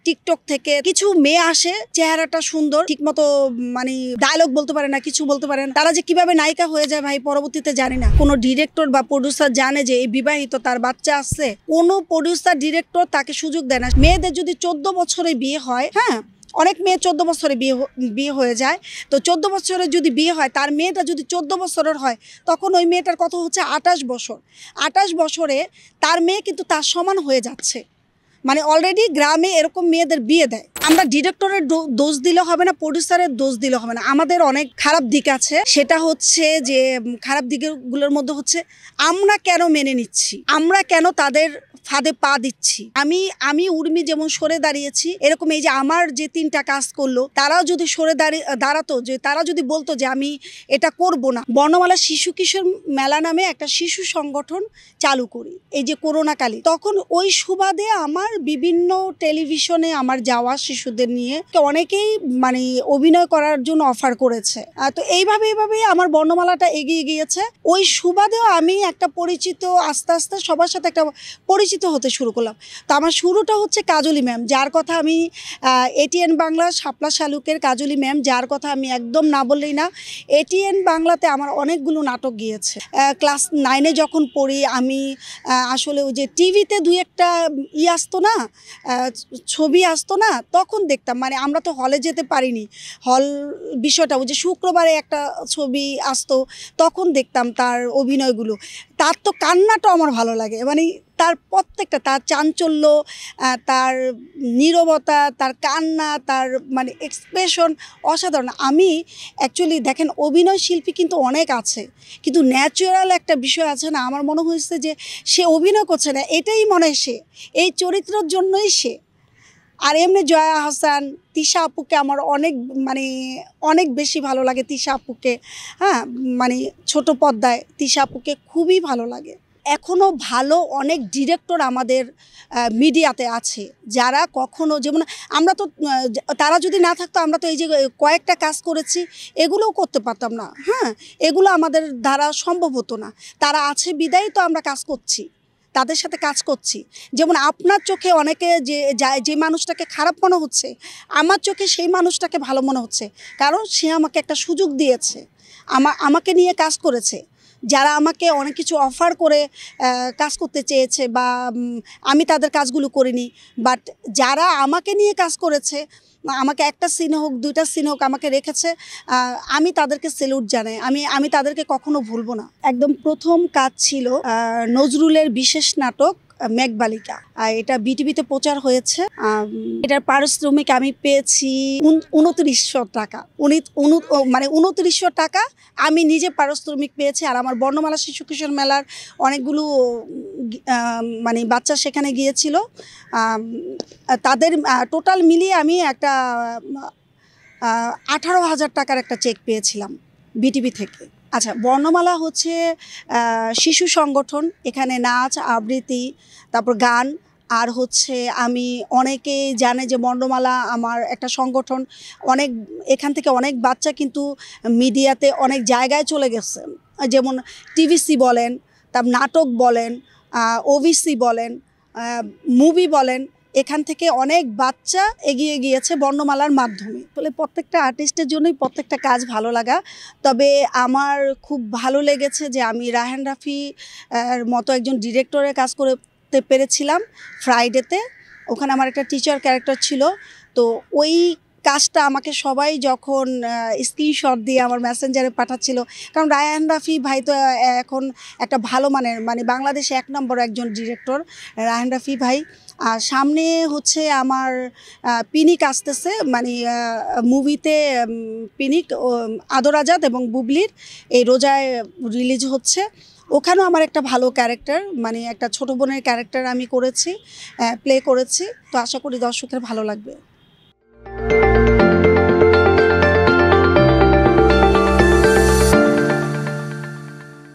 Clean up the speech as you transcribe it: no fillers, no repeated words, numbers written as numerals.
TikTok থেকে কিছু মেয়ে আসে, চেহারাটা সুন্দর, ঠিকমতো মানে ডায়লগ বলতে পারে না, কিছু বলতে পারে না, তারা যে কিভাবে নায়িকা হয়ে যায় ভাই পরবর্তীতে জানি না। কোনো ডিরেক্টর বা প্রডিউসার জানে যে এই বিবাহিত, তার বাচ্চা আছে? কোনো প্রডিউসার ডিরেক্টর তাকে সুযোগ দেয় না। মেয়েদের যদি 14 বছরে বিয়ে হয়, হ্যাঁ অনেক মেয়ে 14 বছরে বিয়ে হয়ে যায়, তো 14 বছরে যদি বিয়ে হয়, তার মেয়েটা যদি 14 বছরের হয়, তখন ওই মেয়েটার কত হচ্ছে 28 বছর। 28 বছরে তার মেয়ে কিন্তু তার সমান হয়ে যাচ্ছে। মানে অলরেডি গ্রামে এরকম মেয়েদের বিয়ে দেয়। আমরা ডিরেক্টরের দোষ দিলে হবে না, প্রডিউসারের দোষ দিলে হবে না। আমাদের অনেক খারাপ দিক আছে, সেটা হচ্ছে যে খারাপ দিকগুলোর মধ্যে হচ্ছে আমরা কেন মেনে নিচ্ছি, আমরা কেন তাদের ফাঁদে পা দিচ্ছি। আমি উর্মি যেমন সরে দাঁড়িয়েছি, এরকম এই যে আমার যে 3টা কাজ করলো, তারাও যদি সরে দাঁড়াতো, যে তারা যদি বলতো যে আমি এটা করব না। বর্ণমালা শিশু কিশোর মেলা নামে একটা শিশু সংগঠন চালু করি এই যে করোনাকালে, তখন ওই সুবাদে আমার বিভিন্ন টেলিভিশনে আমার যাওয়া শিশুদের নিয়ে অনেকেই মানে অভিনয় করার জন্য অফার করেছে। তো এইভাবেই আমার বর্ণমালাটা এগিয়ে গিয়েছে। ওই সুবাদেও আমি একটা পরিচিত, আস্তে আস্তে সবার সাথে একটা পরিচিত হতে শুরু করলাম। তো আমার শুরুটা হচ্ছে কাজলি ম্যাম, যার কথা আমি এটিএন বাংলা শাপলা শালুকের কাজলি ম্যাম, যার কথা আমি একদম না বললেই না। এটিএন বাংলাতে আমার অনেকগুলো নাটক গিয়েছে। ক্লাস 9-এ যখন পড়ি আমি আসলে ওই যে টিভিতে 2-একটা আসতো না, ছবি আসতো না, তখন দেখতাম। মানে আমরা তো হলে যেতে পারিনি, হল বিষয়টা ওই যে শুক্রবারে একটা ছবি আসতো, তখন দেখতাম তার অভিনয়গুলো। তার তো কান্নাটাও আমার ভালো লাগে, মানে তার প্রত্যেকটা, তার চাঞ্চল্য, তার নীরবতা, তার কান্না, তার মানে এক্সপ্রেশন অসাধারণ। আমি অ্যাকচুয়ালি দেখেন অভিনয় শিল্পী কিন্তু অনেক আছে, কিন্তু ন্যাচারাল একটা বিষয় আছে না, আমার মনে হয়েছে যে সে অভিনয় করছে না, এটাই মনে হয় সে, এই চরিত্রের জন্যই সে। আর এমনি জয়া আহসান, তিশা আপুকে আমার অনেক বেশি ভালো লাগে। তিশা আপুকে মানে ছোট পর্দায় তিশা আপুকে খুবই ভালো লাগে। এখনও ভালো অনেক ডিরেক্টর আমাদের মিডিয়াতে আছে, যারা কখনো যেমন আমরা তো তারা যদি না থাকতো, আমরা তো এই যে কয়েকটা কাজ করেছি এগুলোও করতে পারতাম না। এগুলো আমাদের দ্বারা সম্ভব হতো না। তারা আছে বিদায়ী তো আমরা কাজ করছি, তাদের সাথে কাজ করছি। যেমন আপনার চোখে অনেকে যে মানুষটাকে খারাপ মনে হচ্ছে, আমার চোখে সেই মানুষটাকে ভালো মনে হচ্ছে, কারণ সে আমাকে একটা সুযোগ দিয়েছে, আমাকে নিয়ে কাজ করেছে। যারা আমাকে অনেক কিছু অফার করে কাজ করতে চেয়েছে, বা আমি তাদের কাজগুলো করিনি, বাট যারা আমাকে নিয়ে কাজ করেছে, আমাকে একটা সিন হোক, 2টা সিন হোক আমাকে রেখেছে, আমি তাদেরকে সেলুট জানাই। আমি তাদেরকে কখনো ভুলবো না। একদম প্রথম কাজ ছিল নজরুলের বিশেষ নাটক মেঘবালিকা, এটা বিটিভিতে প্রচার হয়েছে। এটার পারিশ্রমিক আমি পেয়েছি 2900 টাকা। মানে 2900 টাকা আমি নিজে পারিশ্রমিক পেয়েছি। আর আমার বর্ণমালা শিশু কিশোর মেলার অনেকগুলো মানে বাচ্চা সেখানে গিয়েছিল, তাদের টোটাল মিলিয়ে আমি একটা 18,000 টাকার একটা চেক পেয়েছিলাম বিটিভি থেকে। আচ্ছা, বর্ণমালা হচ্ছে শিশু সংগঠন, এখানে নাচ, আবৃত্তি, তারপর গান, আর হচ্ছে আমি অনেকেই জানে যে বর্ণমালা আমার একটা সংগঠন। এখান থেকে অনেক বাচ্চা কিন্তু মিডিয়াতে অনেক জায়গায় চলে গেছে, যেমন টিভিসি বলেন, তারপর নাটক বলেন, ওভিসি বলেন, মুভি বলেন, এখান থেকে অনেক বাচ্চা এগিয়ে গিয়েছে বর্ণমালার মাধ্যমে। ফলে প্রত্যেকটা আর্টিস্টের জন্যই প্রত্যেকটা কাজ ভালো লাগা। তবে আমার খুব ভালো লেগেছে যে আমি রায়হান রাফি মতো একজন ডিরেক্টরের কাজ করতে পেরেছিলাম ফ্রাইডেতে। ওখানে আমার একটা টিচার ক্যারেক্টার ছিল। তো ওই কাজটা আমাকে সবাই যখন স্ক্রিনশট দিয়ে আমার মেসেঞ্জারে পাঠাচ্ছিল, কারণ রায়হান রাফি ভাই তো এখন একটা ভালো মানের, মানে বাংলাদেশে 1 নম্বর একজন ডিরেক্টর রায়হান রাফি ভাই। আর সামনে হচ্ছে আমার পিনিক আসতেছে, মানে মুভিতে পিনিক, আদর আজাদ এবং বুবলির এই রোজায় রিলিজ হচ্ছে। ওখানেও আমার একটা ভালো ক্যারেক্টার, মানে একটা ছোট বোনের ক্যারেক্টার আমি করেছি, প্লে করেছি। তো আশা করি দর্শকের ভালো লাগবে।